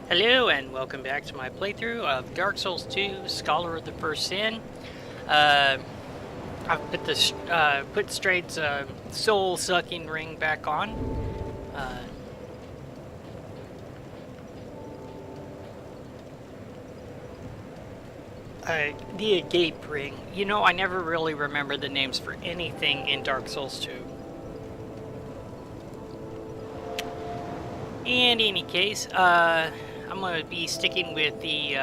Hello and welcome back to my playthrough of Dark Souls 2 Scholar of the First Sin. I've put this put Straight's soul-sucking ring back on. The Agape ring. You know, I never really remember the names for anything in Dark Souls 2. In any case, I'm going to be sticking with the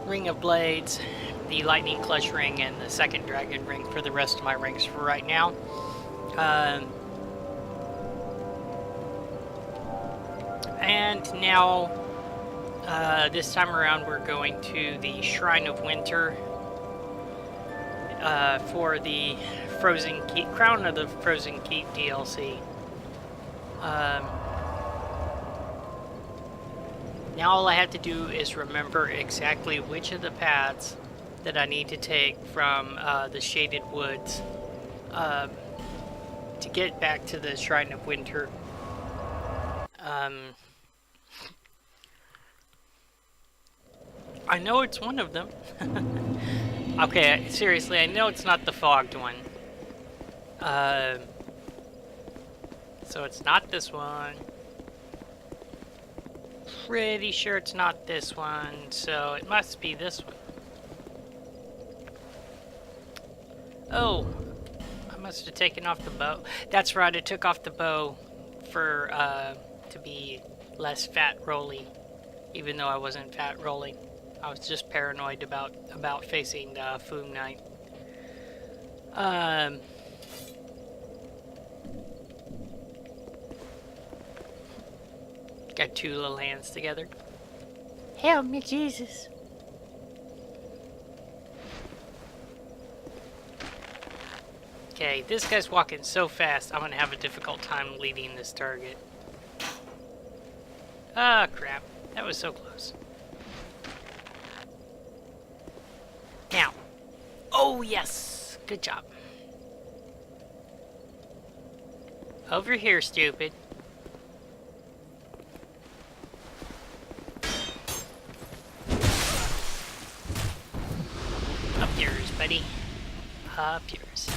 Ring of Blades, the Lightning Clutch ring, and the second Dragon ring for the rest of my rings for right now. And now, this time around, we're going to the Shrine of Winter for the Frozen Keep, Crown of the Frozen Keep DLC. Now all I have to do is remember exactly which of the paths that I need to take from the Shaded Woods to get back to the Shrine of Winter. I know it's one of them. Okay, seriously, I know it's not the fogged one. So it's not this one. Pretty sure it's not this one, so it must be this one. Oh, I must have taken off the bow. That's right, I took off the bow for to be less fat rolly, even though I wasn't fat rolling. I was just paranoid about facing Foom Knight. Got two little hands together. Help me, Jesus. Okay, this guy's walking so fast, I'm gonna have a difficult time leading this target. Ah, crap. That was so close. Now. Oh, yes. Good job. Over here, stupid. Up yours, buddy. Up yours.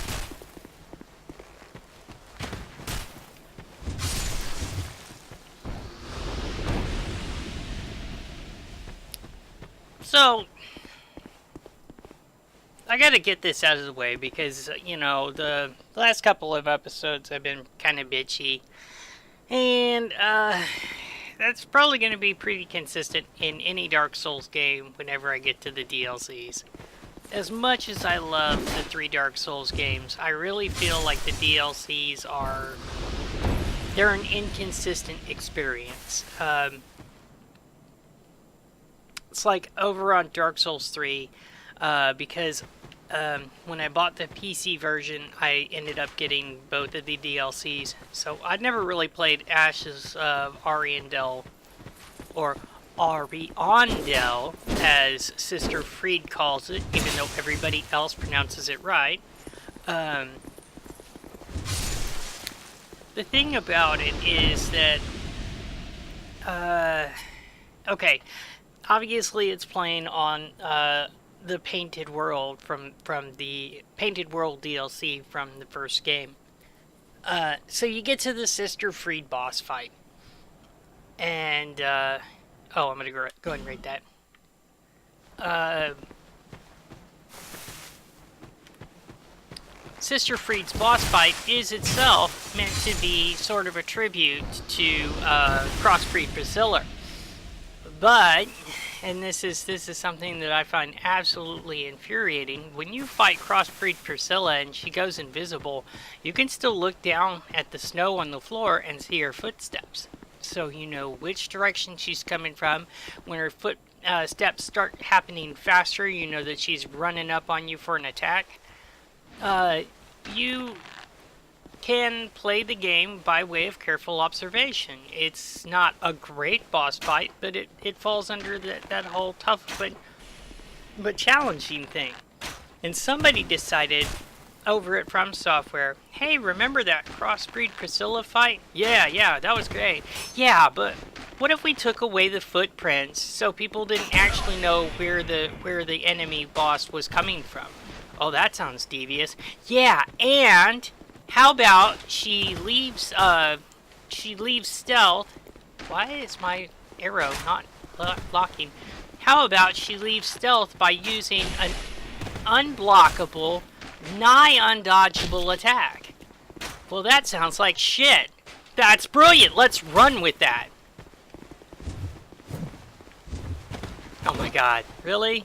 So, I gotta get this out of the way because, you know, the last couple of episodes have been kind of bitchy. And, that's probably going to be pretty consistent in any Dark Souls game whenever I get to the DLCs. As much as I love the 3 Dark Souls games, I really feel like the DLCs they're an inconsistent experience. It's like over on Dark Souls 3, because when I bought the PC version, I ended up getting both of the DLCs. So I'd never really played Ashes of Ariandel, or Ariandel, as Sister Fried calls it, even though everybody else pronounces it right. The thing about it is that, okay, obviously it's playing on the Painted World from the Painted World DLC from the first game. So you get to the Sister Fried boss fight, and oh, I'm gonna go ahead and rate that. Sister Fried's boss fight is itself meant to be sort of a tribute to Crossbreed Priscilla, but, and this is something that I find absolutely infuriating, when you fight Crossbreed Priscilla and she goes invisible, you can still look down at the snow on the floor and see her footsteps. So you know which direction she's coming from. When her footsteps start happening faster, you know that she's running up on you for an attack. You can play the game by way of careful observation. It's not a great boss fight, but it falls under that whole tough but challenging thing. And somebody decided over at From Software, hey, remember that Crossbreed Priscilla fight? Yeah, that was great. Yeah, but What if we took away the footprints so people didn't actually know where the enemy boss was coming from? Oh, that sounds devious. Yeah, and how about she leaves stealth. Why is my arrow not locking? How about she leaves stealth by using an unblockable, nigh undodgeable attack? Well, that sounds like shit. That's brilliant. Let's run with that. Oh my god, really?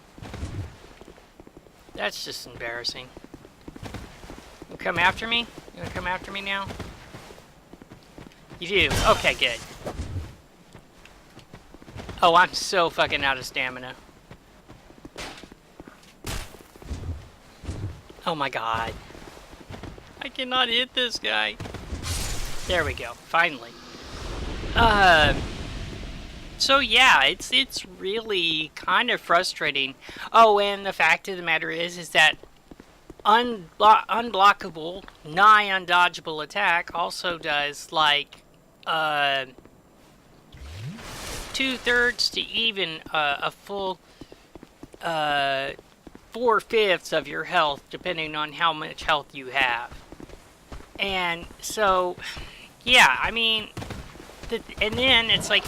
That's just embarrassing. You come after me? You wanna come after me now? You do? Okay, good. Oh, I'm so fucking out of stamina. Oh my god. I cannot hit this guy. There we go, finally. So yeah, it's really kind of frustrating. Oh, and the fact of the matter is that unblockable, nigh undodgeable attack also does like 2/3 to even a full 4/5 of your health, depending on how much health you have. And so, yeah, I mean, and then it's like,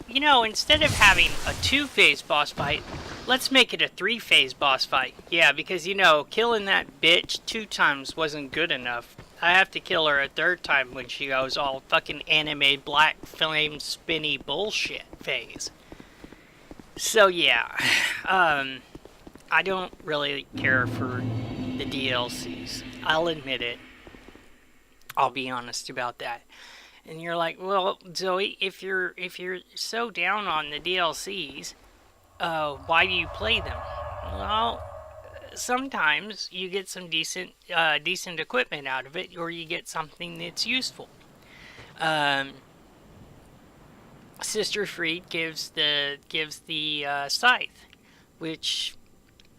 you know, instead of having a 2-phase boss fight, let's make it a 3-phase boss fight. Yeah, because, you know, killing that bitch 2 times wasn't good enough. I have to kill her a 3rd time when she goes all fucking anime black flame spinny bullshit phase. So yeah, I don't really care for the DLCs. I'll admit it. I'll be honest about that. And you're like, well, Zoe, if you're so down on the DLCs, why do you play them? Well, sometimes you get some decent equipment out of it, or you get something that's useful. Sister Freed gives the scythe, which,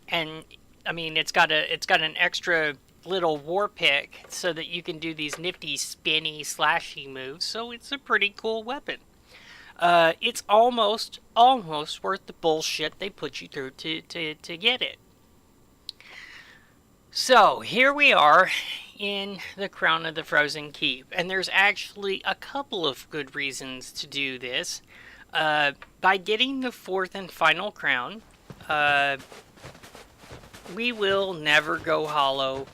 and I mean, it's got an extra little war pick so that you can do these nifty spinny slashy moves. So it's a pretty cool weapon. It's almost worth the bullshit they put you through to get it. So here we are in the Crown of the Frozen Keep, and there's actually a couple of good reasons to do this. By getting the 4th and final crown, we will never go hollow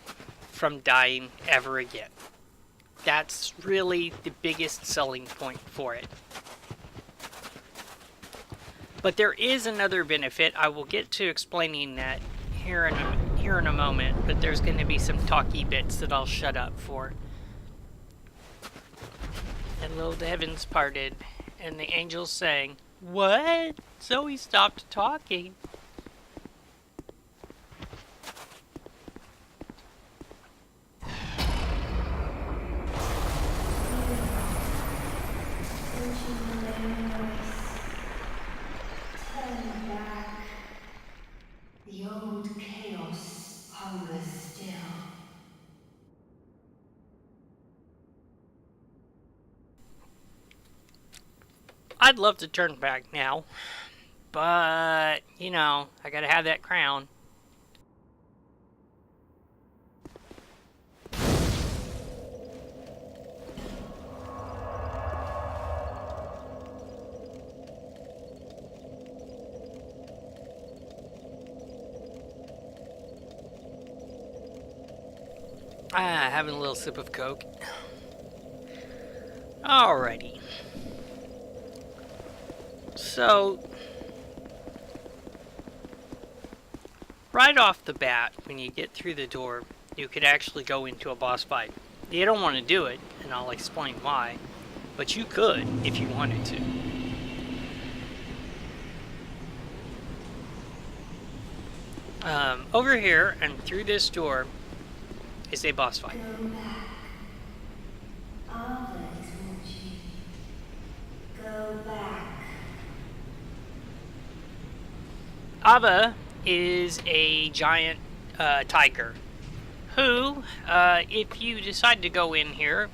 from dying ever again. That's really the biggest selling point for it. But there is another benefit. I will get to explaining that here in a moment, but there's going to be some talky bits that I'll shut up for. And little the heavens parted, and the angels sang, "What?" Zoe stopped talking. The old chaos hungers still. I'd love to turn back now, but, you know, I gotta have that crown. Having a little sip of Coke. Alrighty. So, right off the bat, when you get through the door, you could actually go into a boss fight. You don't want to do it, and I'll explain why, but you could if you wanted to. Over here and through this door is a boss fight. Go back. Ava is watching. Go back. Ava is a giant tiger who, if you decide to go in here,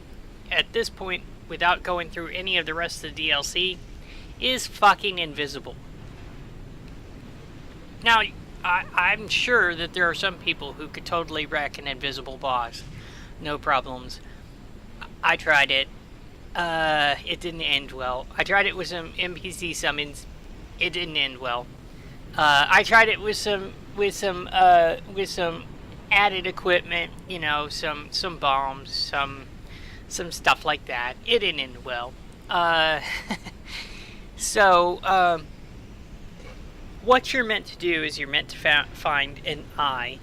at this point without going through any of the rest of the DLC, is fucking invisible. Now, I'm sure that there are some people who could totally wreck an invisible boss. No problems. I tried it. It didn't end well. I tried it with some NPC summons. It didn't end well. I tried it with some added equipment. You know, some bombs, some stuff like that. It didn't end well. So, what you're meant to do is you're meant to find an eye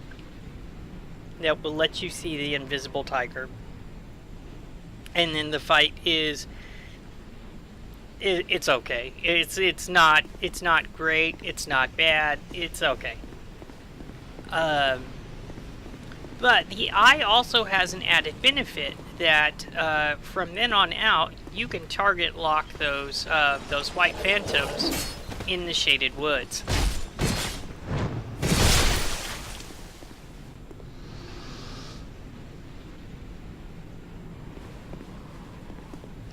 that will let you see the invisible tiger. And then the fight is... It's okay. It's not great. It's not bad. It's okay. But the eye also has an added benefit that from then on out you can target lock those white phantoms in the shaded woods.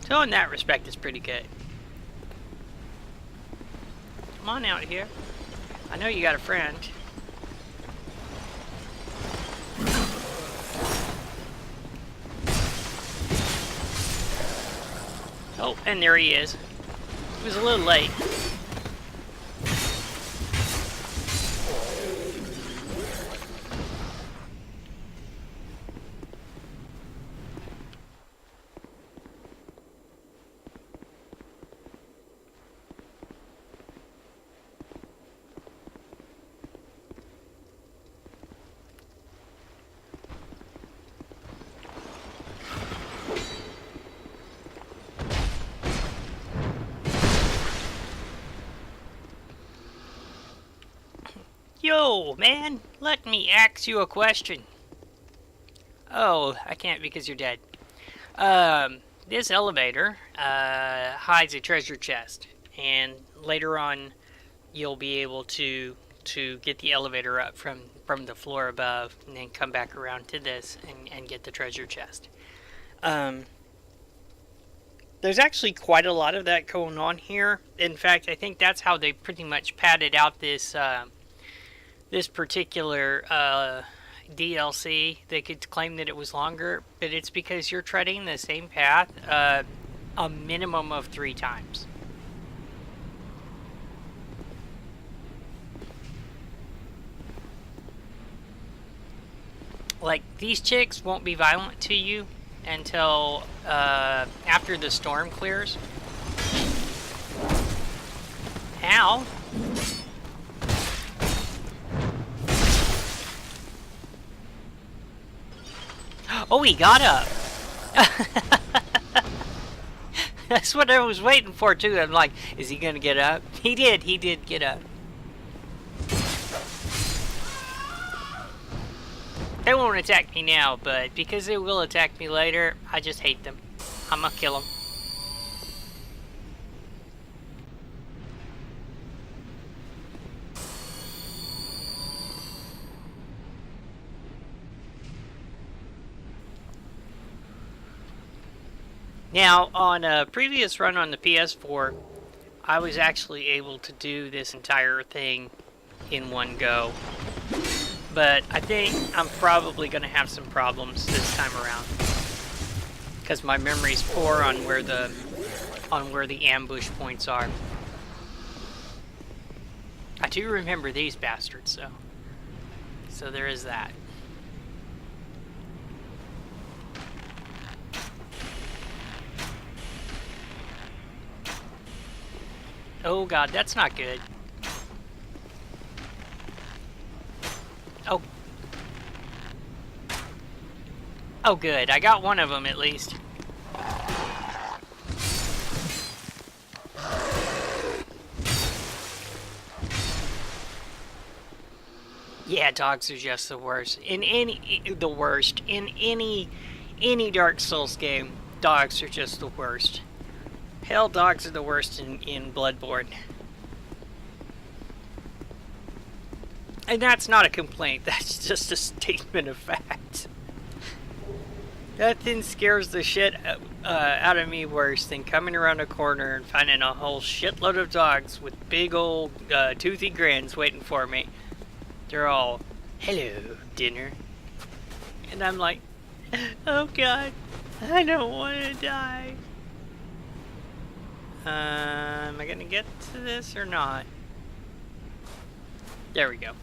So in that respect, it's pretty good. Come on out here. I know you got a friend. Oh, and there he is. He was a little late. Yo, man, let me ask you a question. Oh, I can't because you're dead. This elevator hides a treasure chest, and later on you'll be able to get the elevator up from the floor above and then come back around to this and get the treasure chest. There's actually quite a lot of that going on here. In fact, I think that's how they pretty much padded out this this particular DLC. They could claim that it was longer, but it's because you're treading the same path a minimum of 3 times. Like, these chicks won't be violent to you until after the storm clears. Ow! Oh, he got up. That's what I was waiting for, too. I'm like, is he going to get up? He did get up. They won't attack me now, but because they will attack me later, I just hate them. I'm going to kill them. Now, on a previous run on the PS4, I was actually able to do this entire thing in one go. But I think I'm probably going to have some problems this time around, because my memory's poor on where the ambush points are. I do remember these bastards, so there is that. Oh god, that's not good. Oh. Oh good, I got one of them at least. Yeah, dogs are just the worst. In any Dark Souls game, dogs are just the worst. Hell, dogs are the worst in Bloodborne. And that's not a complaint, that's just a statement of fact. Nothing scares the shit out of me worse than coming around a corner and finding a whole shitload of dogs with big old toothy grins waiting for me. They're all, hello, dinner. And I'm like, oh god, I don't want to die. Am I gonna get to this or not? There we go.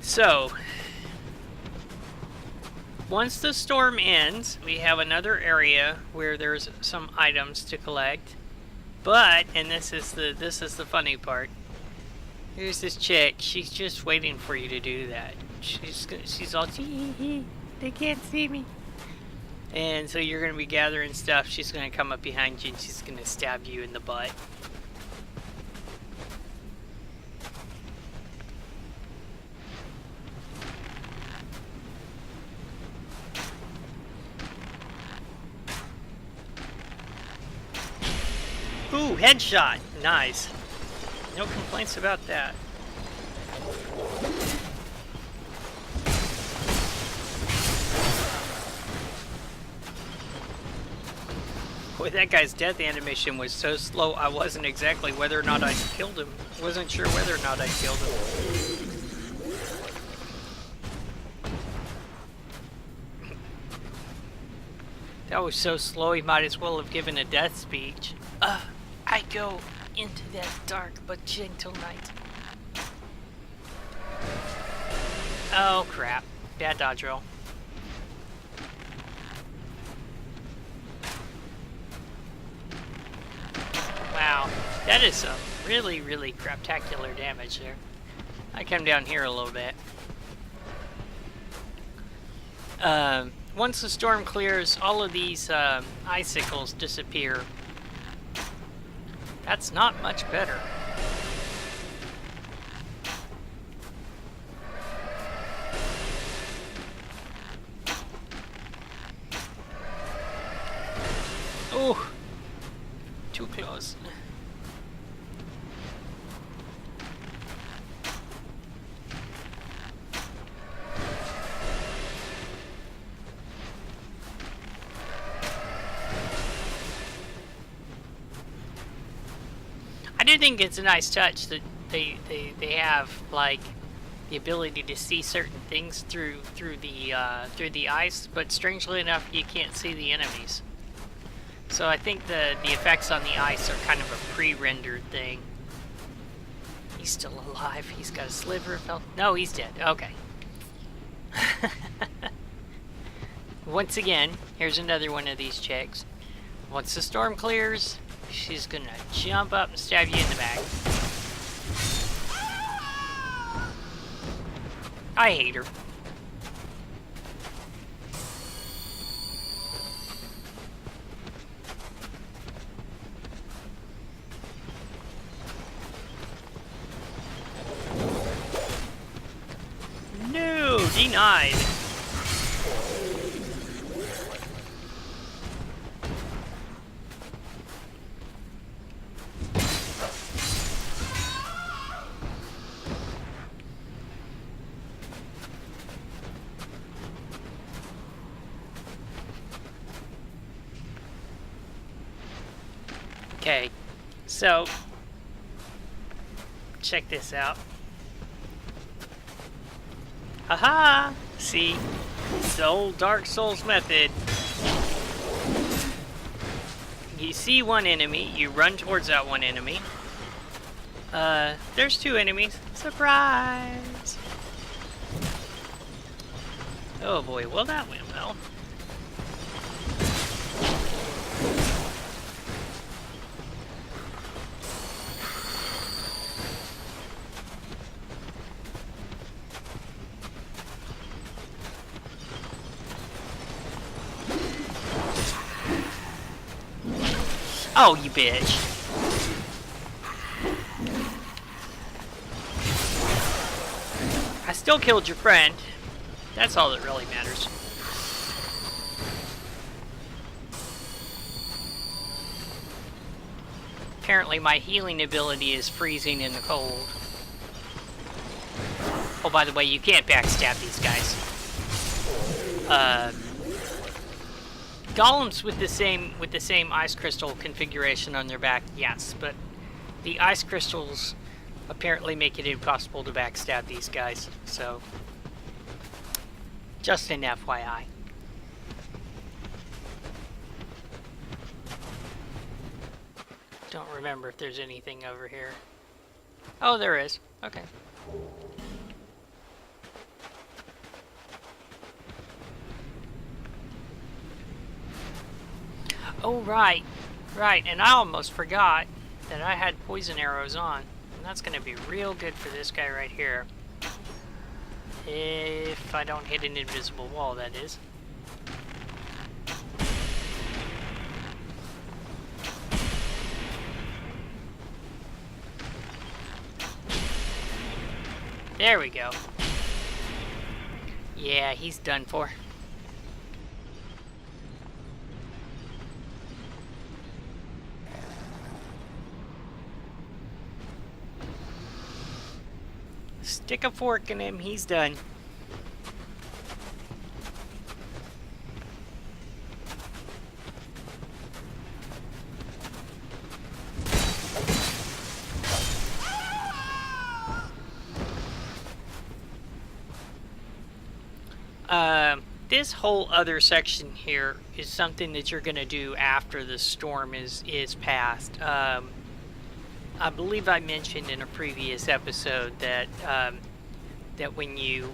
So once the storm ends, we have another area where there's some items to collect. But, and this is the funny part. Here's this chick. She's just waiting for you to do that. She's all, they can't see me. And so you're gonna be gathering stuff. She's gonna come up behind you and she's gonna stab you in the butt. Ooh, headshot. Nice. No complaints about that. Boy, that guy's death animation was so slow, I wasn't exactly whether or not I killed him. Wasn't sure whether or not I killed him. That was so slow, he might as well have given a death speech. I go into that dark but gentle night. Oh crap. Bad dodge roll. Wow. That is some really, really craptacular damage there. I come down here a little bit. Once the storm clears, all of these icicles disappear. That's not much better. Oh, too close. I do think it's a nice touch that they have like the ability to see certain things through the ice, but strangely enough, you can't see the enemies. So I think the effects on the ice are kind of a pre-rendered thing. He's still alive. He's got a sliver of health. No, he's dead. Okay. Once again, here's another one of these chicks. Once the storm clears, she's gonna jump up and stab you in the back. I hate her. No, denied. Okay, so check this out. Aha! See, it's the old Dark Souls method. You see one enemy, you run towards that one enemy. There's two enemies. Surprise! Oh boy, well that went well. Oh, you bitch. I still killed your friend. That's all that really matters. apparently my healing ability is freezing in the cold. Oh, by the way, you can't backstab these guys. Golems with the same ice crystal configuration on their back, yes, but the ice crystals apparently make it impossible to backstab these guys, so just an FYI. Don't remember if there's anything over here. Oh, there is. Okay. Oh, right. Right, and I almost forgot that I had poison arrows on. And that's going to be real good for this guy right here. If I don't hit an invisible wall, that is. There we go. Yeah, he's done for. Stick a fork in him, he's done. This whole other section here is something that you're going to do after the storm is passed. I believe I mentioned in a previous episode that that when you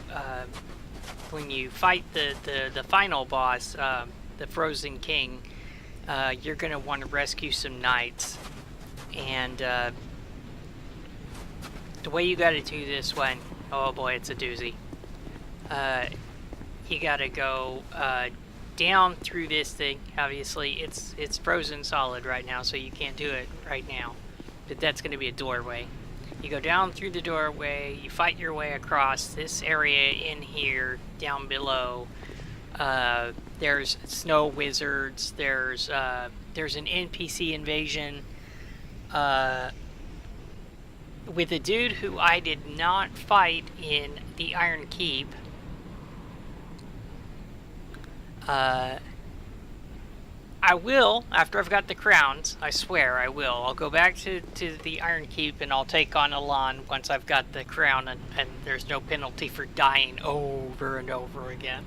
fight the final boss, the Frozen King, you're going to want to rescue some knights, and the way you got to do this one, oh boy, it's a doozy. You gotta go down through this thing. Obviously, it's frozen solid right now, so you can't do it right now. But that's gonna be a doorway. You go down through the doorway. You fight your way across this area in here, down below. There's snow wizards. There's an NPC invasion with a dude who I did not fight in the Iron Keep. I will, after I've got the crowns, I swear I will. I'll go back to the Iron Keep and I'll take on Elan once I've got the crown and there's no penalty for dying over and over again.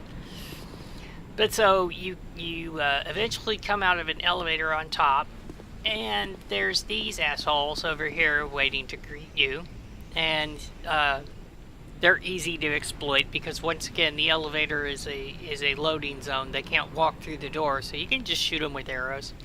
But so, you eventually come out of an elevator on top, and there's these assholes over here waiting to greet you, and, they're easy to exploit because once again the elevator is a loading zone. They can't walk through the door, so you can just shoot them with arrows.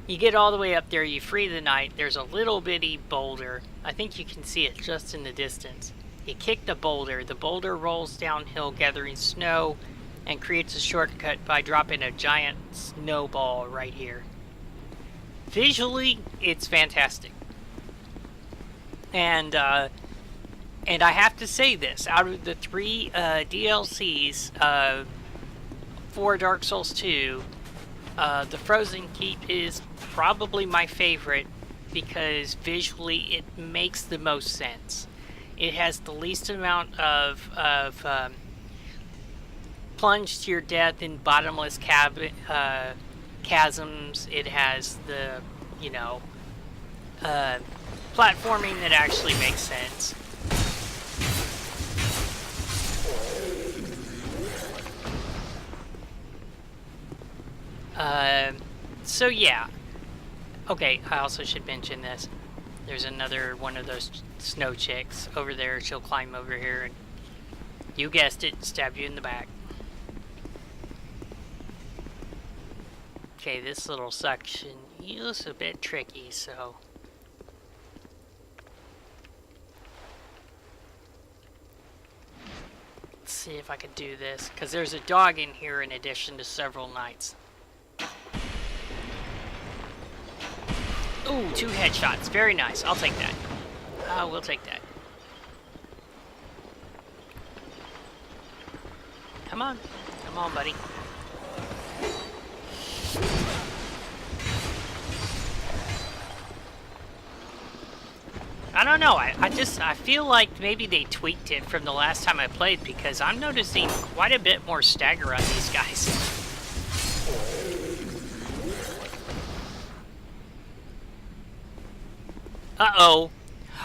You get all the way up there, you free the knight. There's a little bitty boulder. I think you can see it just in the distance. You kick the boulder rolls downhill gathering snow and creates a shortcut by dropping a giant snowball right here. Visually, it's fantastic. And I have to say this, out of the 3 DLCs for Dark Souls 2, the Frozen Keep is probably my favorite because visually it makes the most sense. It has the least amount of plunge to your death in bottomless chasms. It has the, platforming that actually makes sense. So yeah. Okay, I also should mention this. There's another one of those snow chicks over there. She'll climb over here and, you guessed it, stab you in the back. Okay, this little section is a bit tricky, so... Let's see if I can do this, because there's a dog in here in addition to several knights. Ooh, 2 headshots. Very nice. I'll take that. We'll take that. Come on. Come on, buddy. I don't know. I feel like maybe they tweaked it from the last time I played, because I'm noticing quite a bit more stagger on these guys. Uh-oh.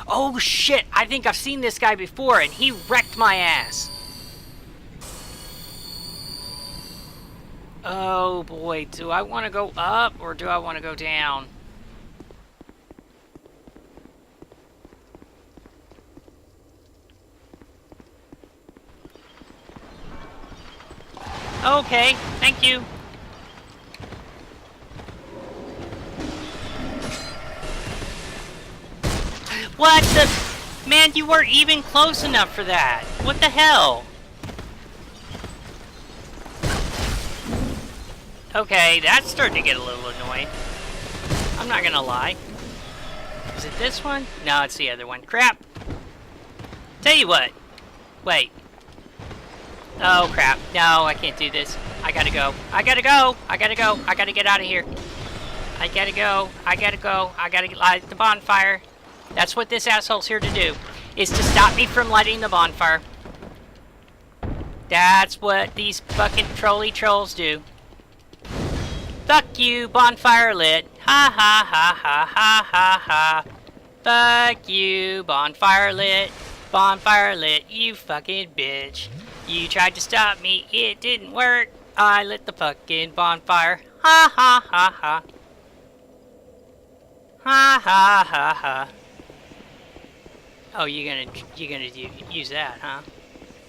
Oh, shit. I think I've seen this guy before, and he wrecked my ass. Oh, boy. Do I want to go up, or do I want to go down? Okay, thank you. What the... Man, you weren't even close enough for that. What the hell? Okay, that's starting to get a little annoying. I'm not gonna lie. Is it this one? No, it's the other one. Crap. Tell you what. Wait. Oh, crap. No, I can't do this. I gotta go. I gotta go. I gotta go. I gotta get out of here. I gotta go. I gotta go. I gotta light the bonfire. That's what this asshole's here to do, is to stop me from lighting the bonfire. That's what these fucking trolly trolls do. Fuck you, bonfire lit. Ha ha ha ha ha ha ha. Fuck you, bonfire lit. Bonfire lit, you fucking bitch. You tried to stop me, it didn't work. I lit the fucking bonfire. Ha ha ha ha. Ha ha ha ha. Oh, you're gonna use that, huh?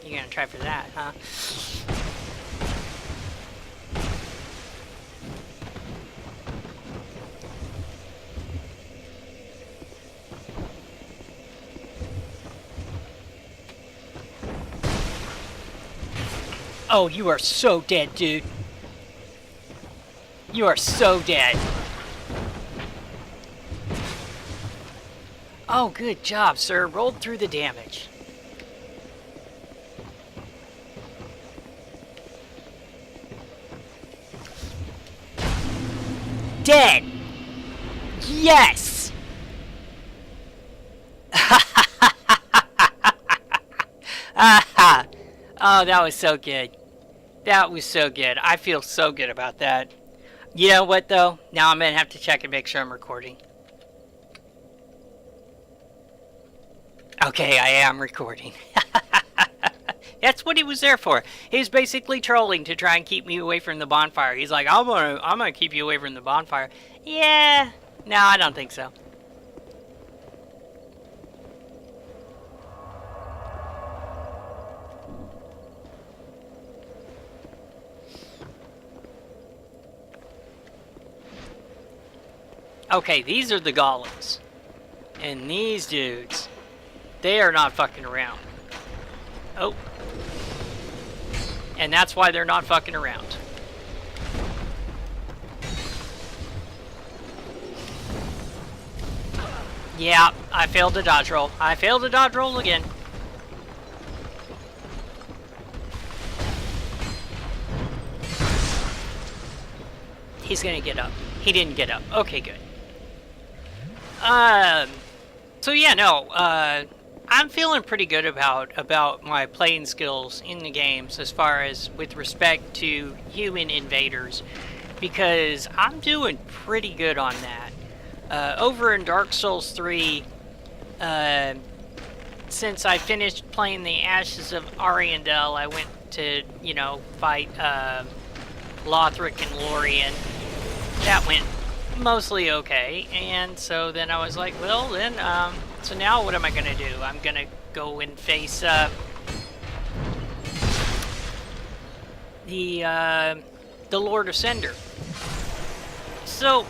You're gonna try for that, huh? Oh, you are so dead, dude. You are so dead. Oh, good job, sir. Rolled through the damage. Dead! Yes! Oh, that was so good. That was so good. I feel so good about that. You know what, though? Now I'm going to have to check and make sure I'm recording. Okay, I am recording. That's what he was there for. He was basically trolling to try and keep me away from the bonfire. He's like, I'm gonna keep you away from the bonfire. Yeah. No, I don't think so. Okay, these are the golems. And these dudes, they are not fucking around. Oh. And that's why they're not fucking around. Yeah, I failed to dodge roll. I failed to dodge roll again. He's gonna get up. He didn't get up. Okay, good. So yeah, no, I'm feeling pretty good about my playing skills in the games as far as with respect to human invaders, because I'm doing pretty good on that. Over in Dark Souls 3, since I finished playing the Ashes of Ariandel, I went to, you know, fight Lothric and Lorien. That went mostly okay, and so then I was like, well then, so now what am I gonna do? I'm gonna go and face the Lord of Cinder. So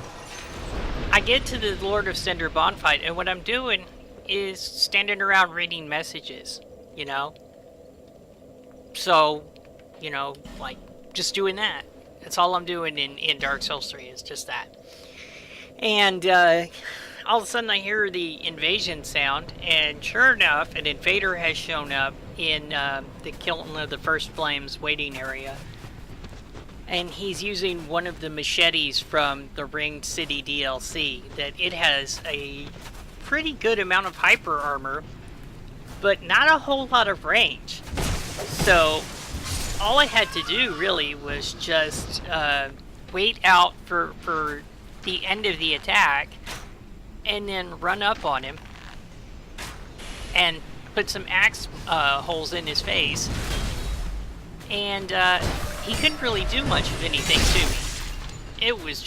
I get to the Lord of Cinder bonfight, and what I'm doing is standing around reading messages, you know? So, you know, like, just doing that. That's all I'm doing in Dark Souls 3, is just that. And all of a sudden I hear the invasion sound, and sure enough, an invader has shown up in the Kiln of the First Flames waiting area. And he's using one of the machetes from the Ringed City DLC, that it has a pretty good amount of hyper armor, but not a whole lot of range. So all I had to do really was just wait out for the end of the attack and then run up on him and put some axe holes in his face, and he couldn't really do much of anything to me. It was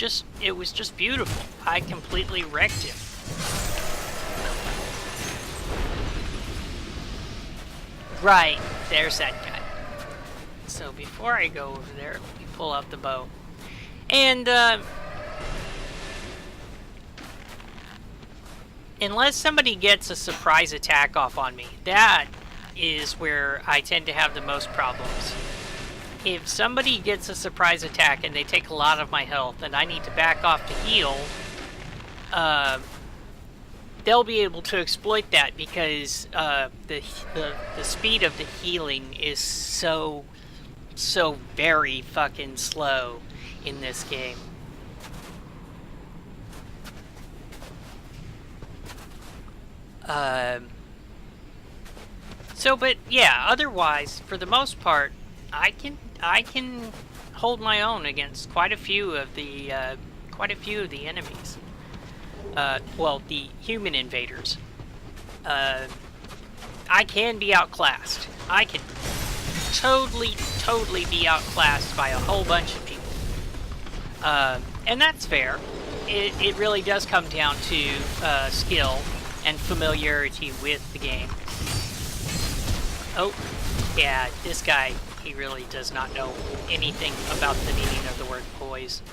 just beautiful. I completely wrecked him. Right, there's that guy. So before I go over there, let me pull out the bow. And unless somebody gets a surprise attack off on me, that is where I tend to have the most problems. If somebody gets a surprise attack and they take a lot of my health and I need to back off to heal, they'll be able to exploit that because the speed of the healing is so very fucking slow in this game. But yeah, otherwise, for the most part, I can hold my own against quite a few of the enemies. Well, the human invaders. I can be outclassed. I can totally be outclassed by a whole bunch of people. And that's fair. It really does come down to skill and familiarity with the game. Oh, yeah, this guy, he really does not know anything about the meaning of the word poise.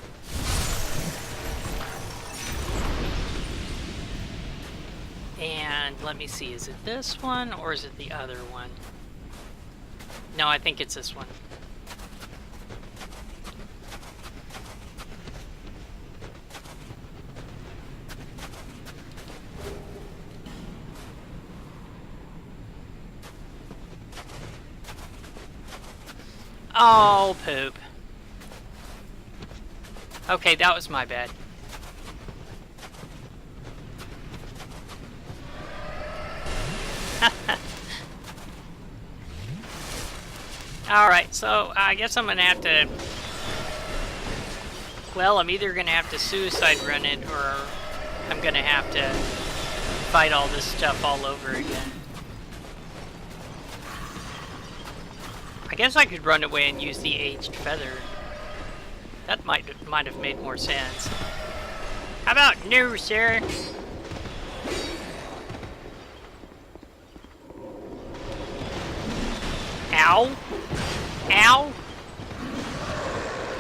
And let me see, is it this one or is it the other one? No, I think it's this one. Oh, poop. Okay, that was my bad. Alright, so I guess I'm gonna have to... Well, I'm either gonna have to suicide run it, or I'm gonna have to fight all this stuff all over again. I guess I could run away and use the aged feather. That might have made more sense. How about no, sir? Ow! Ow!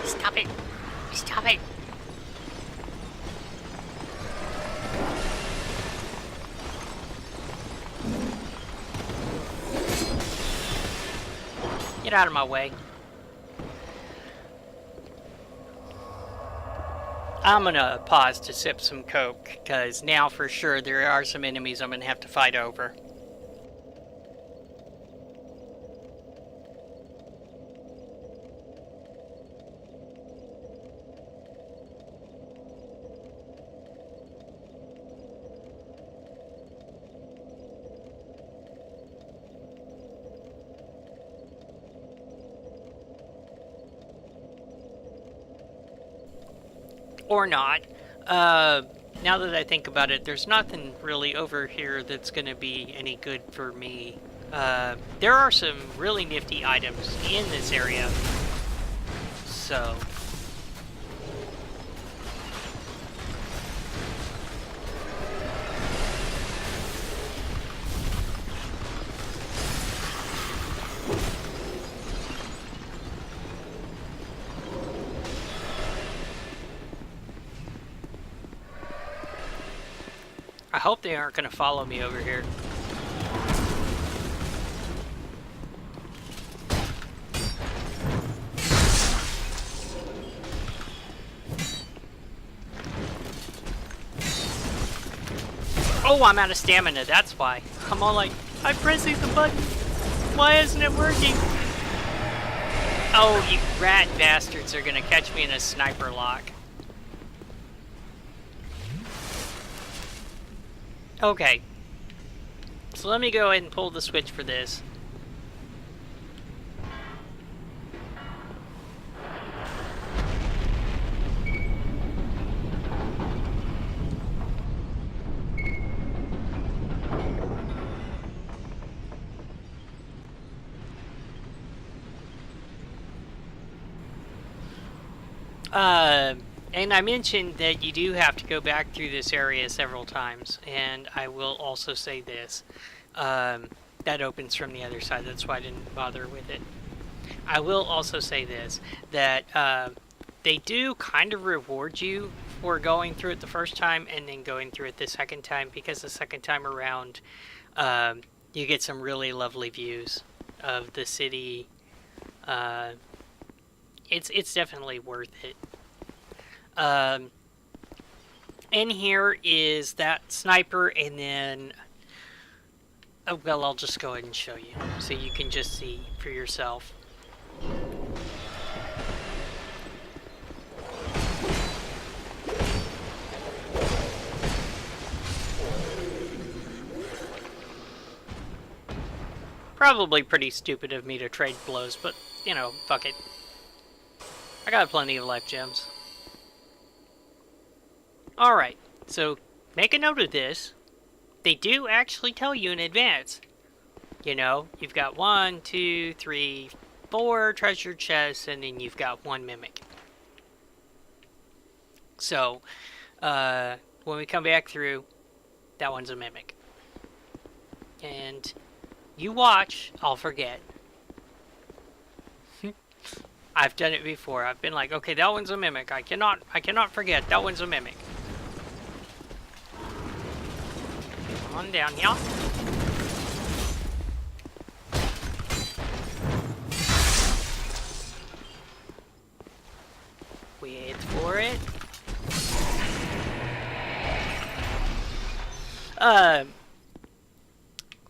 Stop it! Stop it! Get out of my way. I'm gonna pause to sip some Coke, because now for sure there are some enemies I'm gonna have to fight over. Or not. Now that I think about it, there's nothing really over here that's going to be any good for me. There are some really nifty items in this area. So... I hope they aren't going to follow me over here. Oh, I'm out of stamina, that's why. I'm all like, I'm pressing the button. Why isn't it working? Oh, you rat bastards are going to catch me in a sniper lock. Okay. So let me go ahead and pull the switch for this. And I mentioned that you do have to go back through this area several times, and I will also say this. That opens from the other side, that's why I didn't bother with it. I will also say this, that they do kind of reward you for going through it the first time and then going through it the second time, because the second time around, you get some really lovely views of the city. It's definitely worth it. In here is that sniper, and then, oh, well, I'll just go ahead and show you so you can just see for yourself. Probably pretty stupid of me to trade blows, but, you know, fuck it. I got plenty of life gems. Alright, so make a note of this. They do actually tell you in advance. You know, you've got 1, 2, 3, 4 treasure chests, and then you've got 1 mimic. So, when we come back through, that one's a mimic. And you watch, I'll forget. I've done it before. I've been like, okay, that one's a mimic. I cannot forget. That one's a mimic. Come on down here. Wait for it.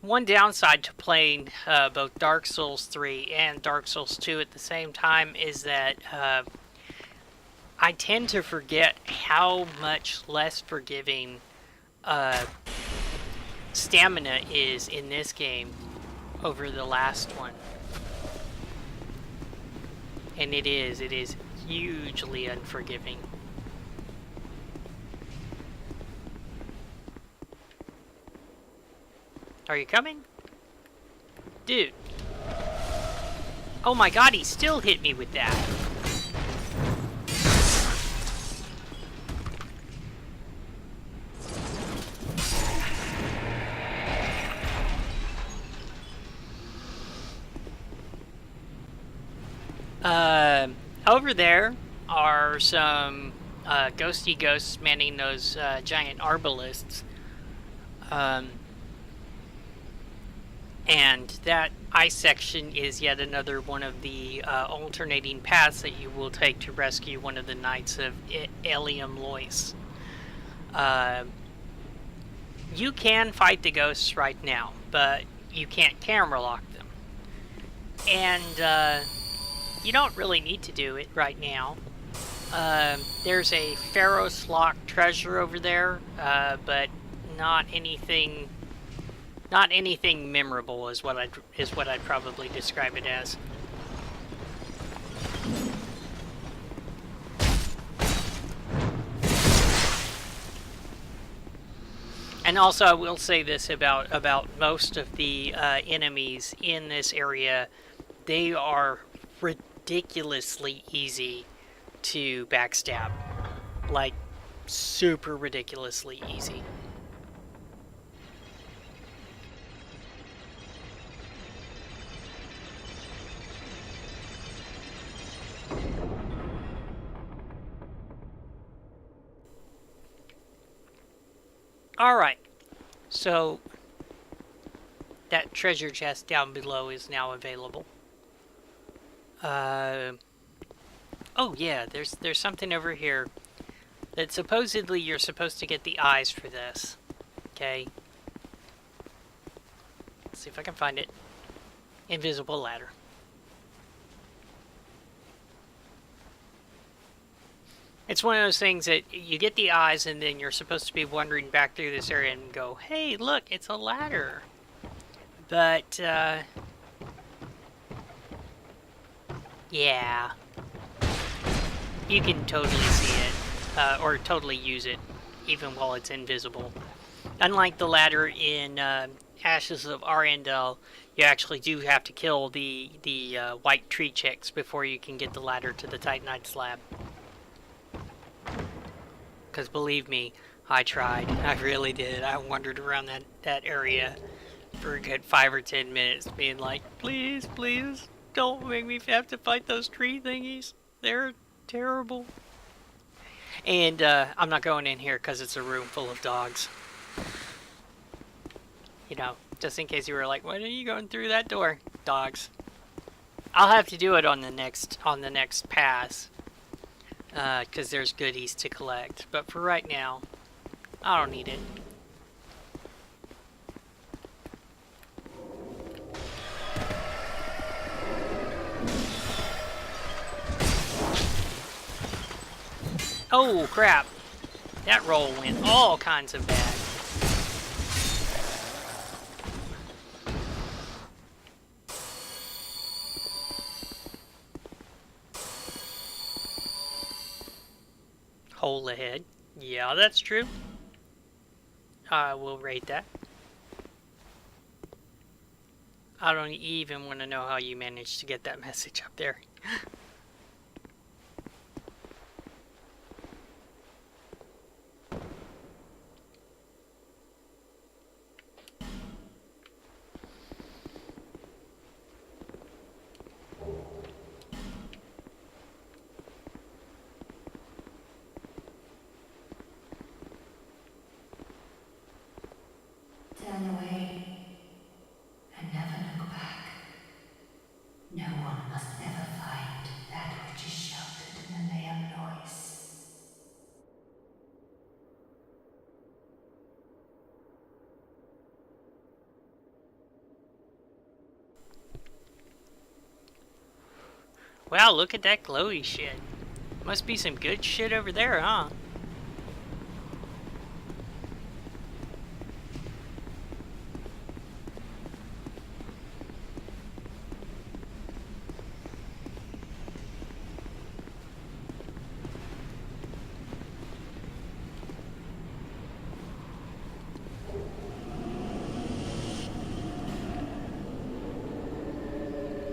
One downside to playing both Dark Souls 3 and Dark Souls 2 at the same time is that I tend to forget how much less forgiving stamina is in this game over the last one. And it is hugely unforgiving. Are you coming? Dude. Oh my god, he still hit me with that. Over there are some ghosty ghosts manning those giant arbalists. And that ice section is yet another one of the alternating paths that you will take to rescue one of the Knights of Elium Lois. You can fight the ghosts right now, but you can't camera lock them. And you don't really need to do it right now. There's a Pharaoh's Lock treasure over there, but not anything memorable is what I'd probably describe it as. And also, I will say this about most of the enemies in this area: they are ridiculously easy to backstab, like super ridiculously easy. Alright, so that treasure chest down below is now available. Oh yeah, there's something over here that supposedly you're supposed to get the eyes for this. Okay. Let's see if I can find it. Invisible ladder. It's one of those things that you get the eyes and then you're supposed to be wandering back through this area and go, hey, look, it's a ladder. But, yeah. You can totally see it, or totally use it, even while it's invisible. Unlike the ladder in Ashes of Arendelle, you actually do have to kill the white tree chicks before you can get the ladder to the Titanite slab. Because believe me, I tried. I really did. I wandered around that area for a good 5 or 10 minutes, being like, please, please, don't make me have to fight those tree thingies. They're terrible. And I'm not going in here because it's a room full of dogs. You know, just in case you were like, why are you going through that door? Dogs. I'll have to do it on the next pass. Because there's goodies to collect. But for right now, I don't need it. Oh, crap. That roll went all kinds of bad. Hole ahead. Yeah, that's true. I will rate that. I don't even want to know how you managed to get that message up there. Turn away and never look back. No one must ever find that which is sheltered in the layer noise. Wow, look at that glowy shit. Must be some good shit over there, huh?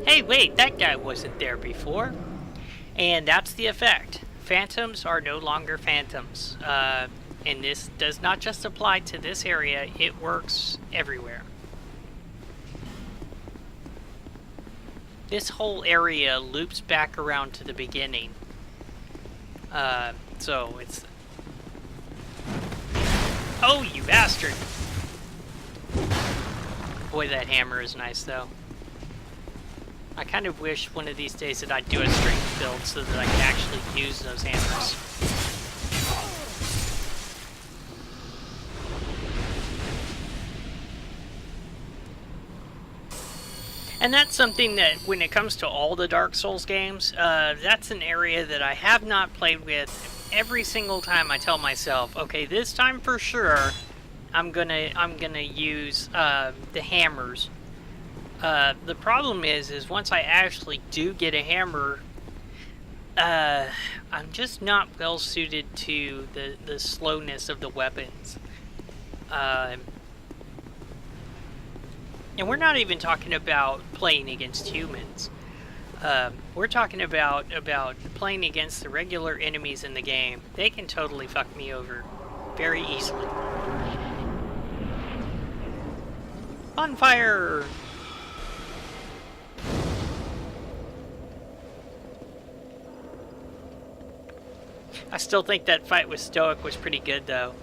Hey, wait, that guy wasn't there before. And that's the effect. Phantoms are no longer phantoms. And this does not just apply to this area, it works everywhere. This whole area loops back around to the beginning. So it's... Oh, you bastard! Boy, that hammer is nice, though. I kind of wish one of these days that I'd do a strength build so that I could actually use those hammers. And that's something that, when it comes to all the Dark Souls games, that's an area that I have not played with. Every single time I tell myself, okay, this time for sure, I'm gonna use the hammers. The problem is once I actually do get a hammer, I'm just not well suited to the slowness of the weapons. And we're not even talking about playing against humans. We're talking about playing against the regular enemies in the game. They can totally fuck me over very easily. Bonfire! I still think that fight with Stoic was pretty good, though.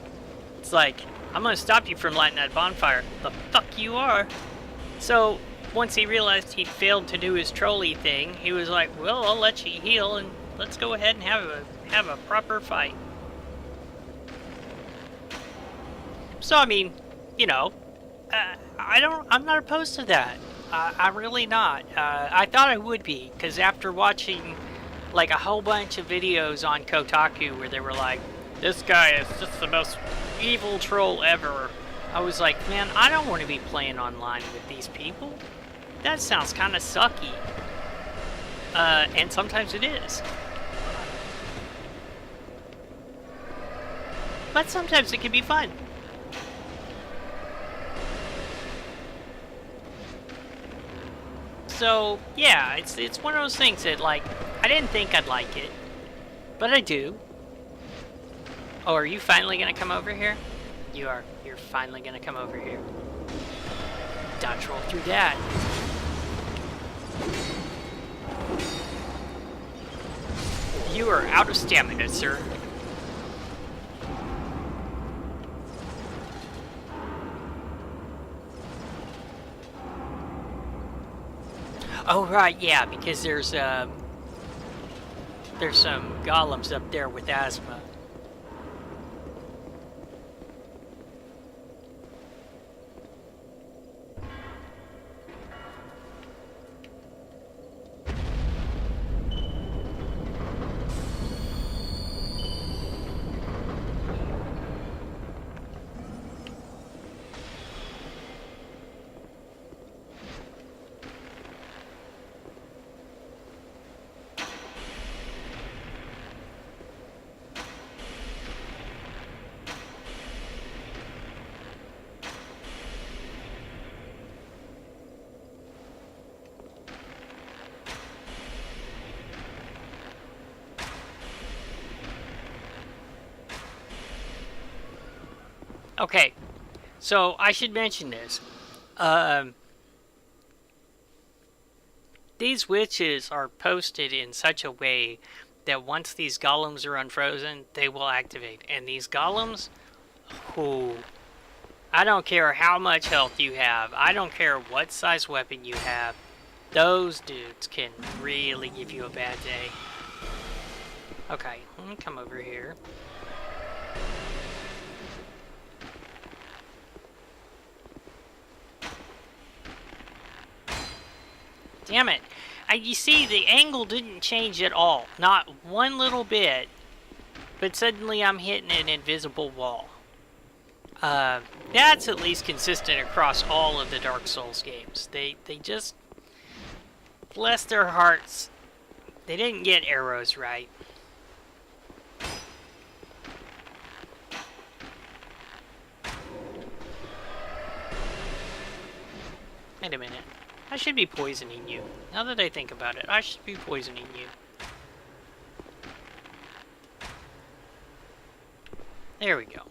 It's like, I'm gonna stop you from lighting that bonfire. The fuck you are? So, once he realized he failed to do his trolley thing, he was like, well, I'll let you heal, and let's go ahead and have a proper fight. So, I mean, you know, I'm not opposed to that. I'm really not. I thought I would be, because after watching like a whole bunch of videos on Kotaku where they were like, this guy is just the most evil troll ever. I was like, man, I don't want to be playing online with these people. That sounds kind of sucky. And sometimes it is. But sometimes it can be fun. So, yeah, it's one of those things that, like, I didn't think I'd like it, but I do. Oh, are you finally gonna come over here? You are. You're finally gonna come over here. Dodge roll through that. You are out of stamina, sir. Oh, right, yeah, because there's some golems up there with asthma. Okay, so I should mention this. These witches are posted in such a way that once these golems are unfrozen, they will activate. And these golems, who I don't care how much health you have, I don't care what size weapon you have, those dudes can really give you a bad day. Okay, let me come over here. Damn it. You see, the angle didn't change at all. Not one little bit. But suddenly I'm hitting an invisible wall. That's at least consistent across all of the Dark Souls games. They just... bless their hearts. They didn't get arrows right. Wait a minute. I should be poisoning you. Now that I think about it, I should be poisoning you. There we go.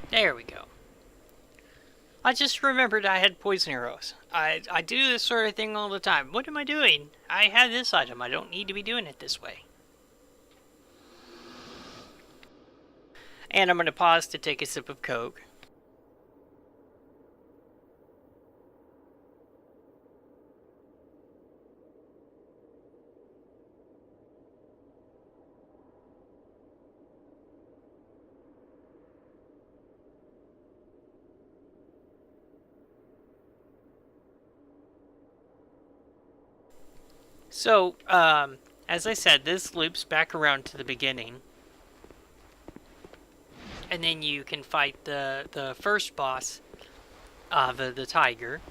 There we go. I just remembered I had poison arrows. I do this sort of thing all the time. What am I doing? I have this item. I don't need to be doing it this way. And I'm going to pause to take a sip of Coke. So, as I said, this loops back around to the beginning. And then you can fight the first boss of the tiger.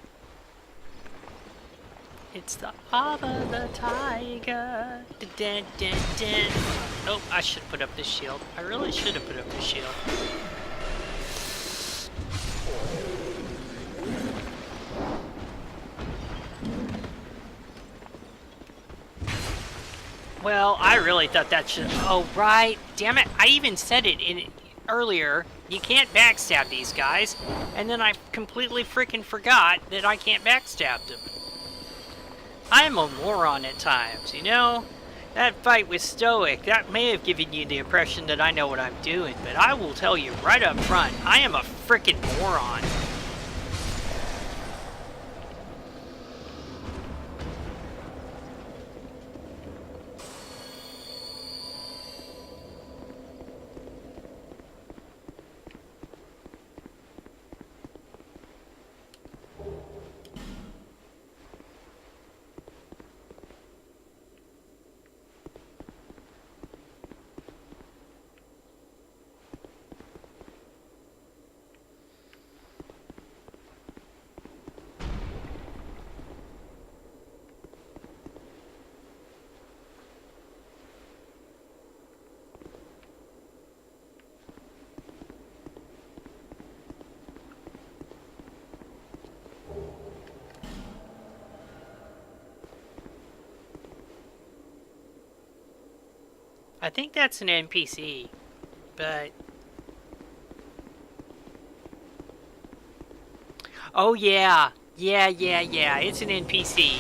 It's the Ava the Tiger. Dun, dun, dun. Oh, I should put up this shield. I really should have put up this shield. Well, I really thought that should... Oh, right. Damn it. I even said it earlier. You can't backstab these guys. And then I completely freaking forgot that I can't backstab them. I'm a moron at times, you know? That fight with Stoic, that may have given you the impression that I know what I'm doing, but I will tell you right up front, I am a freaking moron. I think that's an NPC, but... Oh yeah, yeah, it's an NPC.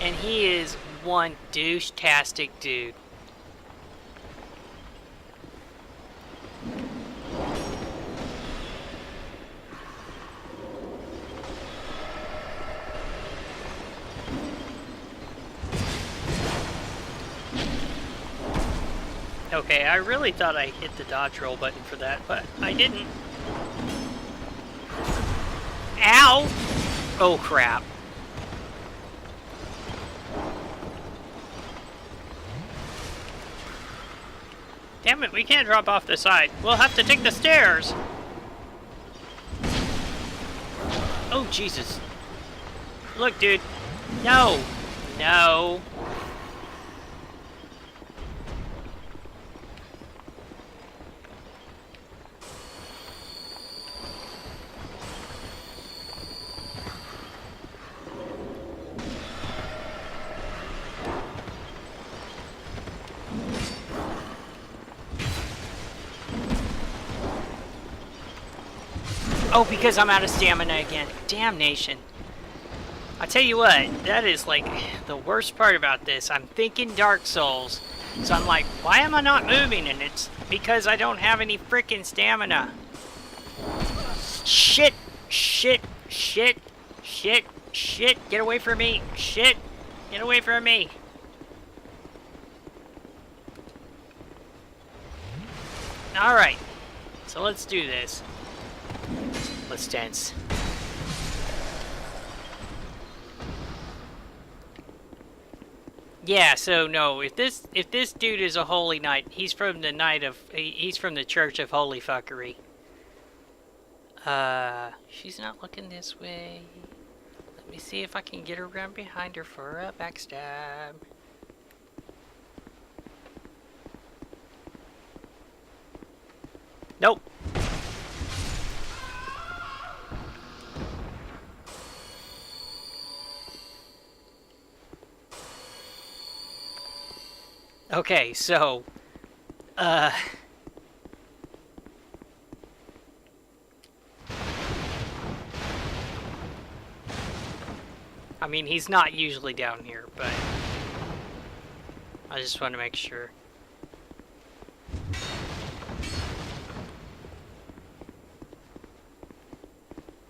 And he is one douche-tastic dude. Okay, I really thought I hit the dodge roll button for that, but I didn't. Ow! Oh crap. Damn it, we can't drop off the side. We'll have to take the stairs. Oh, Jesus. Look, dude. No. No. Oh, because I'm out of stamina again. Damnation. I tell you what, that is like the worst part about this. I'm thinking Dark Souls. So I'm like, why am I not moving? And it's because I don't have any freaking stamina. Shit, shit, shit, shit, shit. Get away from me. Shit. Get away from me. Alright. So let's do this. Let's dance. Yeah, so no, if this dude is a holy knight, he's from the Church of Holy Fuckery. She's not looking this way. Let me see if I can get around behind her for a backstab. Nope. Okay, so, I mean, he's not usually down here, but I just want to make sure.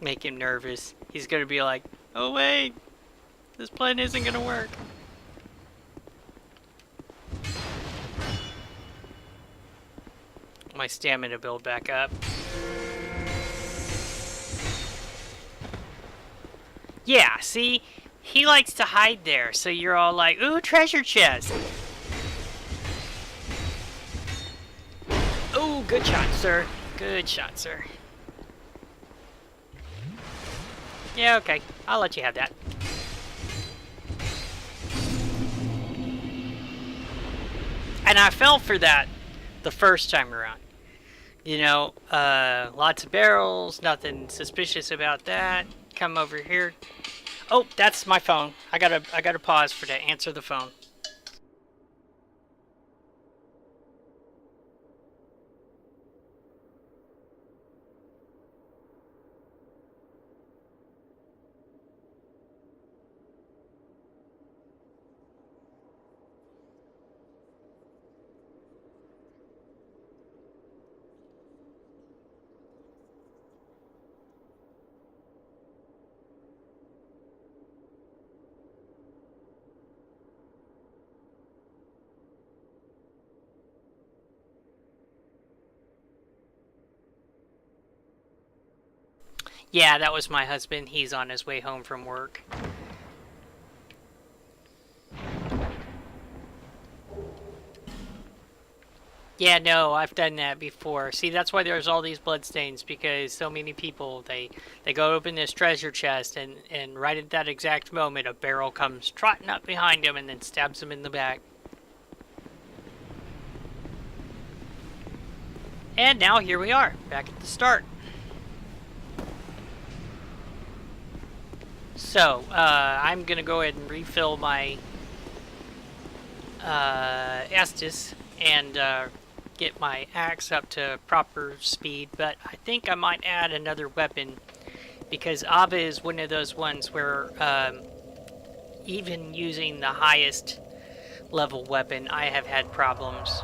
Make him nervous. He's gonna be like, oh wait, this plan isn't gonna work. My stamina build back up. Yeah, see? He likes to hide there, so you're all like, ooh, treasure chest. Ooh, good shot, sir. Good shot, sir. Yeah, okay. I'll let you have that. And I fell for that the first time around. You know, lots of barrels, nothing suspicious about that. Come over here. Oh, that's my phone. I gotta pause for to answer the phone. Yeah, that was my husband. He's on his way home from work. Yeah, no, I've done that before. See, that's why there's all these bloodstains, because so many people, they go open this treasure chest, and right at that exact moment, a barrel comes trotting up behind him and then stabs him in the back. And now here we are, back at the start. So, I'm gonna go ahead and refill my Estus and get my axe up to proper speed, but I think I might add another weapon because Ava is one of those ones where even using the highest level weapon, I have had problems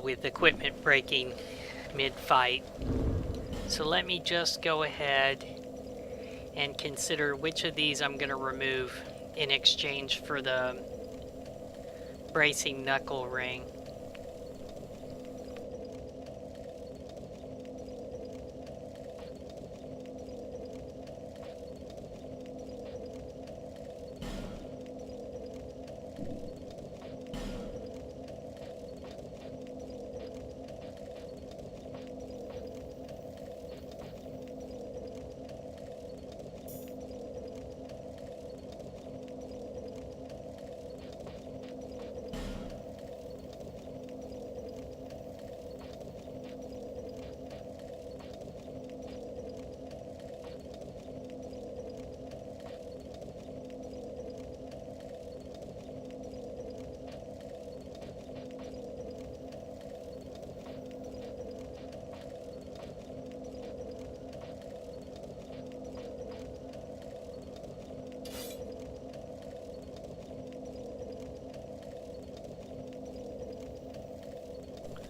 with equipment breaking mid-fight. So let me just go ahead and consider which of these I'm going to remove in exchange for the bracing knuckle ring.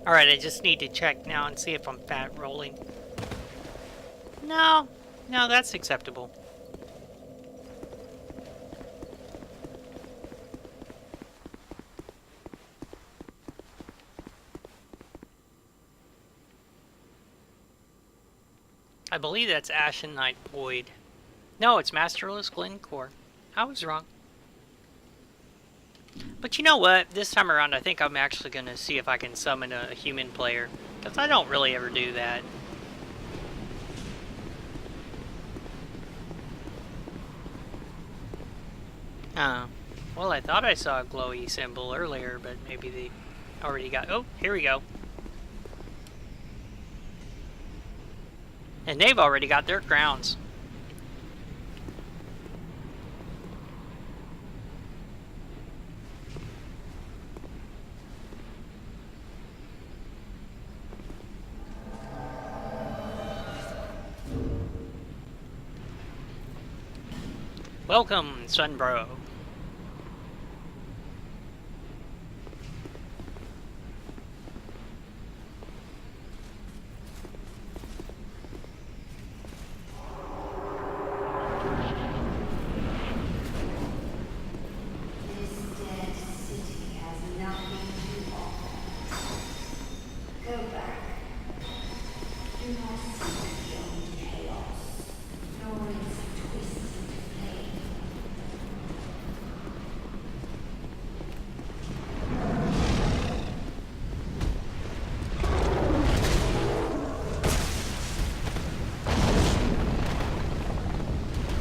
Alright, I just need to check now and see if I'm fat rolling. No, that's acceptable. I believe that's Ashen Knight Void. No, it's Masterless Glencore. I was wrong. But you know what? This time around, I think I'm actually going to see if I can summon a human player. Because I don't really ever do that. Oh. Well, I thought I saw a glowy symbol earlier, but maybe they already got... Oh, here we go. And they've already got their crowns. Welcome, Sunbro.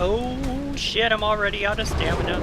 Oh shit, I'm already out of stamina.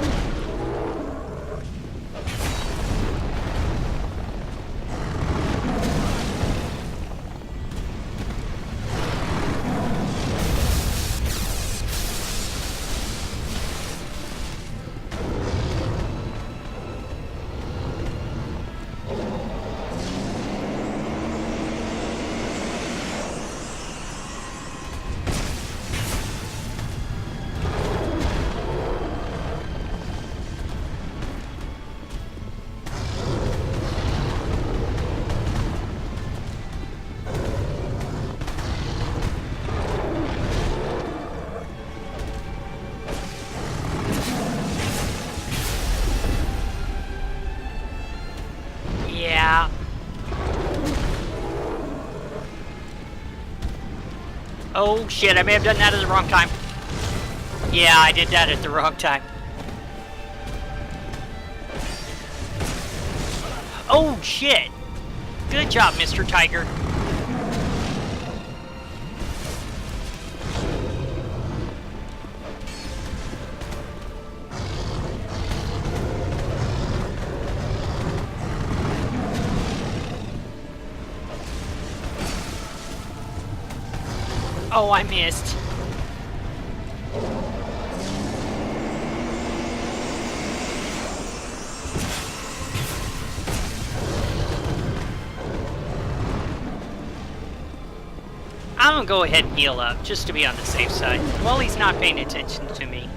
Yeah. Oh shit, I may have done that at the wrong time. Yeah, I did that at the wrong time. Oh shit! Good job, Mr. Tiger. Oh, I missed. gonna go ahead and heal up, just to be on the safe side, while he's not paying attention to me.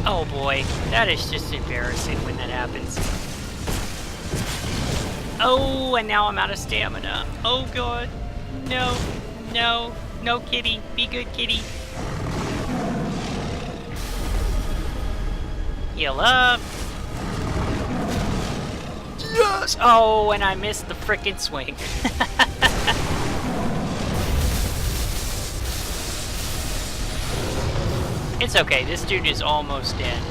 Oh boy, that is just embarrassing when that happens. Oh, and now I'm out of stamina. Oh god. No, no, no, kitty. Be good, kitty. Heal up. Yes! Oh, and I missed the frickin' swing. It's okay, this dude is almost dead.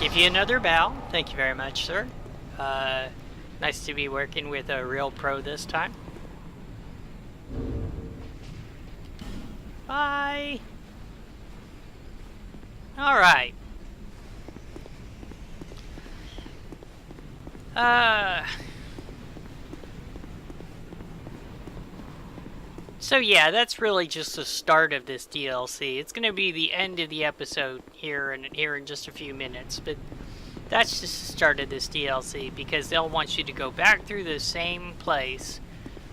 Give you another bow. Thank you very much, sir. Nice to be working with a real pro this time. Bye. All right. So yeah, that's really just the start of this DLC. It's going to be the end of the episode here in just a few minutes, but that's just the start of this DLC, because they'll want you to go back through the same place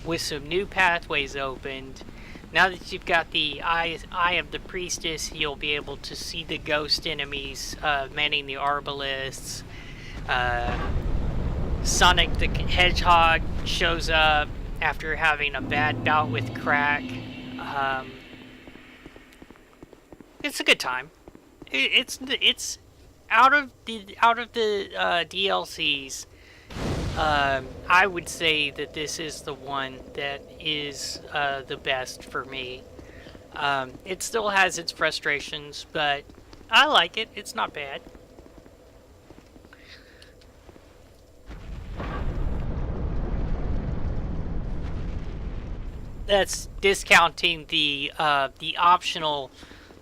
with some new pathways opened. Now that you've got the eye of the priestess, you'll be able to see the ghost enemies manning the arbalists. Sonic the Hedgehog shows up after having a bad bout with crack. It's a good time. It's out of the DLCs. I would say that this is the one that is the best for me. It still has its frustrations, but I like it. It's not bad. That's discounting the optional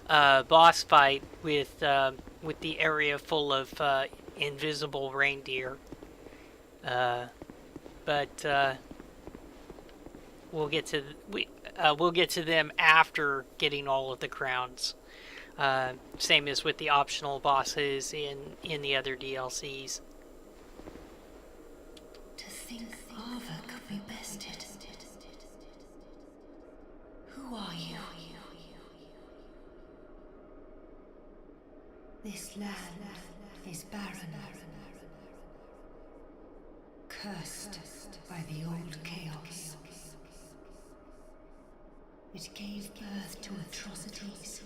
boss fight with the area full of invisible reindeer. But we'll get to them after getting all of the crowns. Same as with the optional bosses in the other DLCs. To think Ava could be bested. Who are you? This land is barren, cursed by the old chaos. It gave birth to atrocities,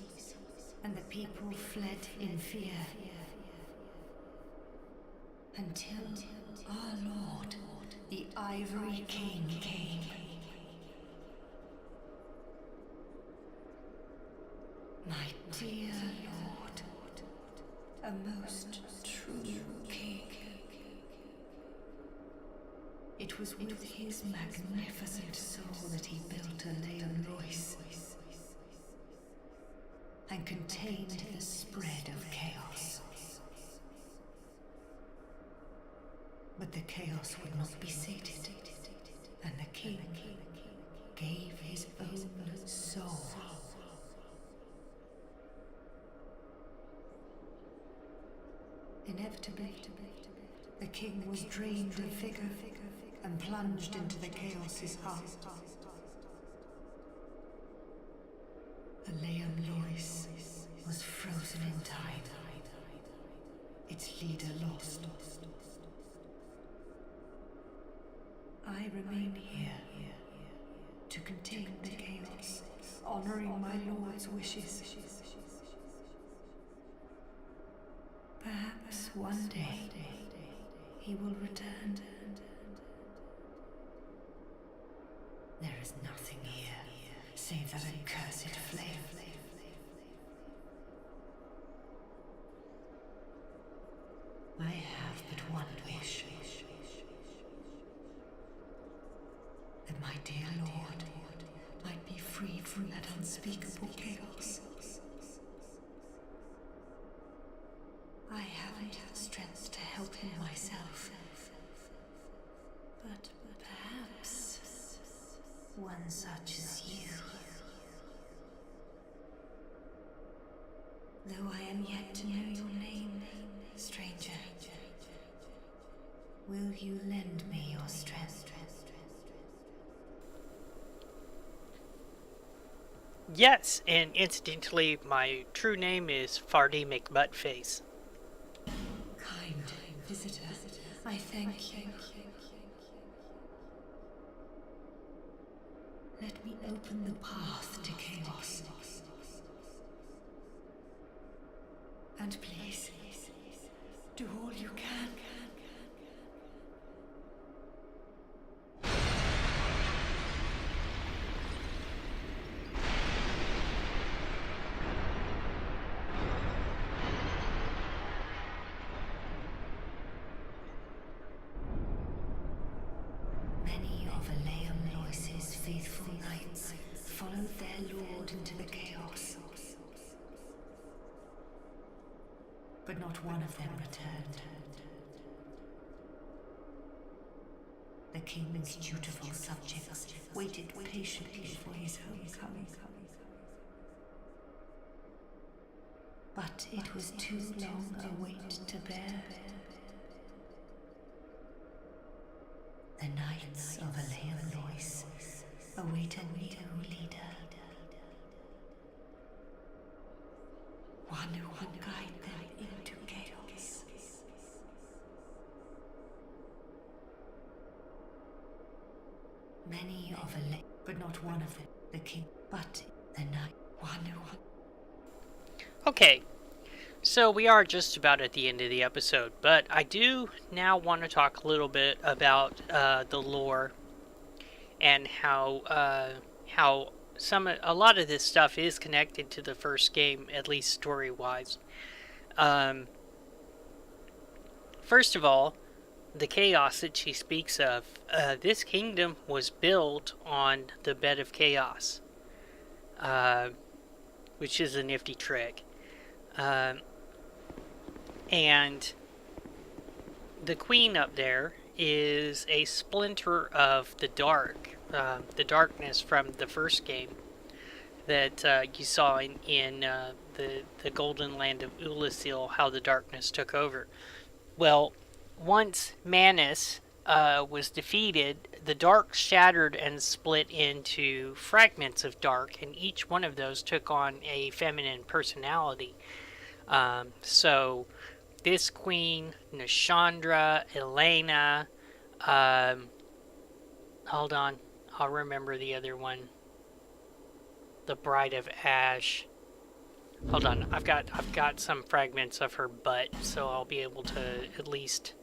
and the people fled in fear. Until our Lord, the Ivory King, came. My dear Lord, a most true king. It was with his magnificent soul that he built Leon Lois and contained the spread of chaos. But the chaos would not be sated, and the king gave his own soul. Inevitably, the king was drained of vigor and plunged into the chaos's heart. Leon Lois was frozen in time, its leader lost. I remain here to contain the chaos, honoring my Lord's wishes. Perhaps one day he will return. There is nothing here save that accursed flame. I have but one wish. That my dear Lord might be freed from that unspeakable chaos. myself. But perhaps one such as you. Though I am yet to know your name, stranger, will you lend me your strength? Yes, and incidentally, my true name is Farty McButtface. Kind visitor, I thank you. Let me open the path to chaos. And please, do all you can. Many of Lois's faithful knights followed their lord into the chaos. But not one of them returned. The king's dutiful subjects waited patiently for his homecoming. But it was too long a wait to bear. The knights of Lois await a new leader. One who will guide them into chaos. Many of but not one of them, the king, but the knight, one who will. Okay, so we are just about at the end of the episode, but I do now want to talk a little bit about the lore and how a lot of this stuff is connected to the first game, at least story-wise. First of all, the chaos that she speaks of, this kingdom was built on the bed of chaos, which is a nifty trick. And the queen up there is a splinter of the darkness from the first game that you saw in the Golden Land of Ulasil, how the darkness took over. Well, once Manus was defeated, the dark shattered and split into fragments of dark, and each one of those took on a feminine personality. So this queen, Nashandra, Elena, hold on, I'll remember the other one. The Bride of Ash. Hold on, I've got some fragments of her butt, so I'll be able to at least.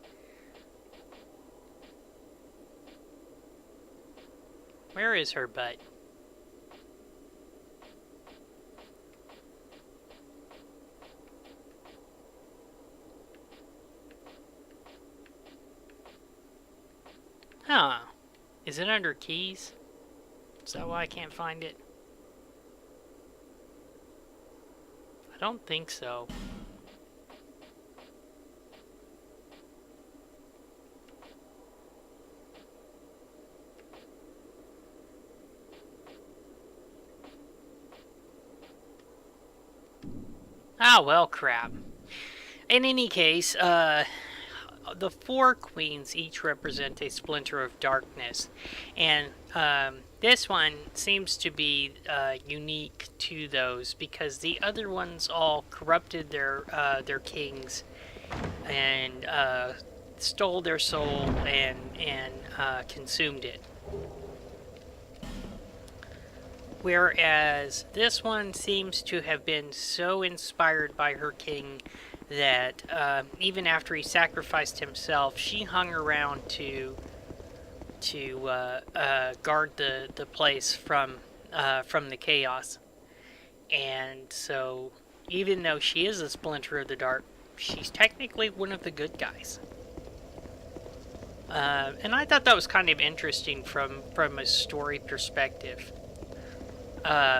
Where is her butt? Huh. Is it under keys? Is that why I can't find it? I don't think so. Ah, well, crap. In any case, the four queens each represent a splinter of darkness, and this one seems to be unique to those because the other ones all corrupted their kings and stole their soul and consumed it. Whereas this one seems to have been so inspired by her king that even after he sacrificed himself, she hung around to guard the place from the chaos. And so, even though she is a splinter of the dark, she's technically one of the good guys. And I thought that was kind of interesting from a story perspective.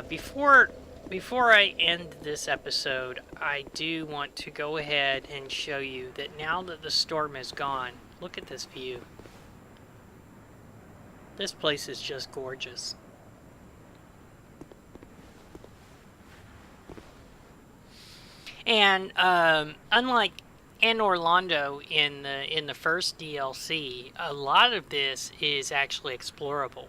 Before before I end this episode, I do want to go ahead and show you that now that the storm is gone, look at this view. This place is just gorgeous. And unlike Anor Londo in the first DLC, a lot of this is actually explorable.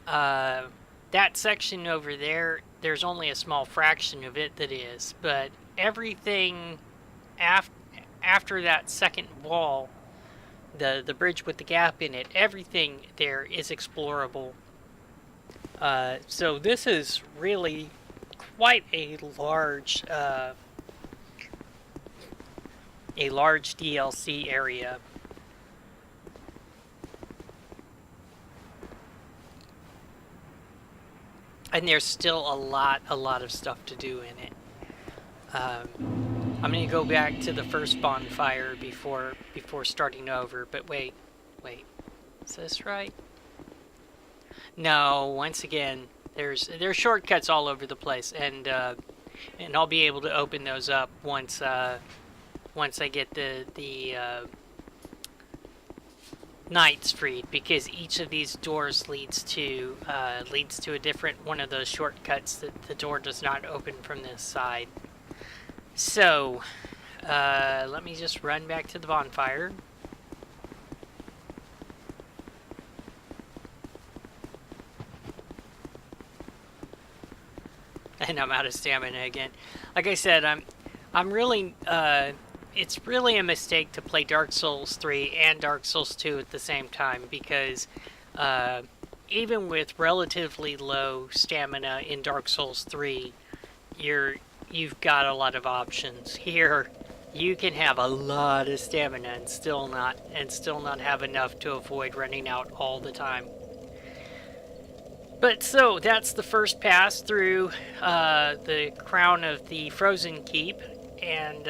That section over there, there's only a small fraction of it that is, but everything after that second wall, the bridge with the gap in it, everything there is explorable. So this is really quite a large DLC area. And there's still a lot of stuff to do in it. I'm gonna go back to the first bonfire before starting over. But wait, is this right? No, once again, there's shortcuts all over the place, and I'll be able to open those up once I get the knights freed, because each of these doors leads to a different one of those shortcuts that the door does not open from this side. So let me just run back to the bonfire. And I'm out of stamina again. Like I said, I'm really it's really a mistake to play Dark Souls 3 and Dark Souls 2 at the same time, because even with relatively low stamina in Dark Souls 3, you've got a lot of options. Here, you can have a lot of stamina and still not have enough to avoid running out all the time. But so that's the first pass through the crown of the Frozen Keep, and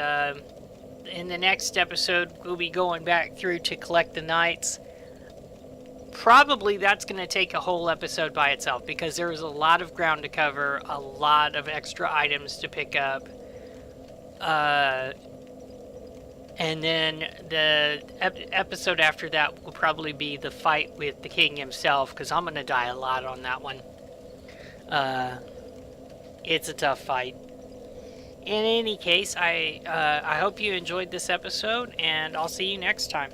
in the next episode, we'll be going back through to collect the knights. Probably that's going to take a whole episode by itself, because there's a lot of ground to cover, a lot of extra items to pick up. And then the episode after that will probably be the fight with the king himself, because I'm going to die a lot on that one. It's a tough fight. In any case, I hope you enjoyed this episode, and I'll see you next time.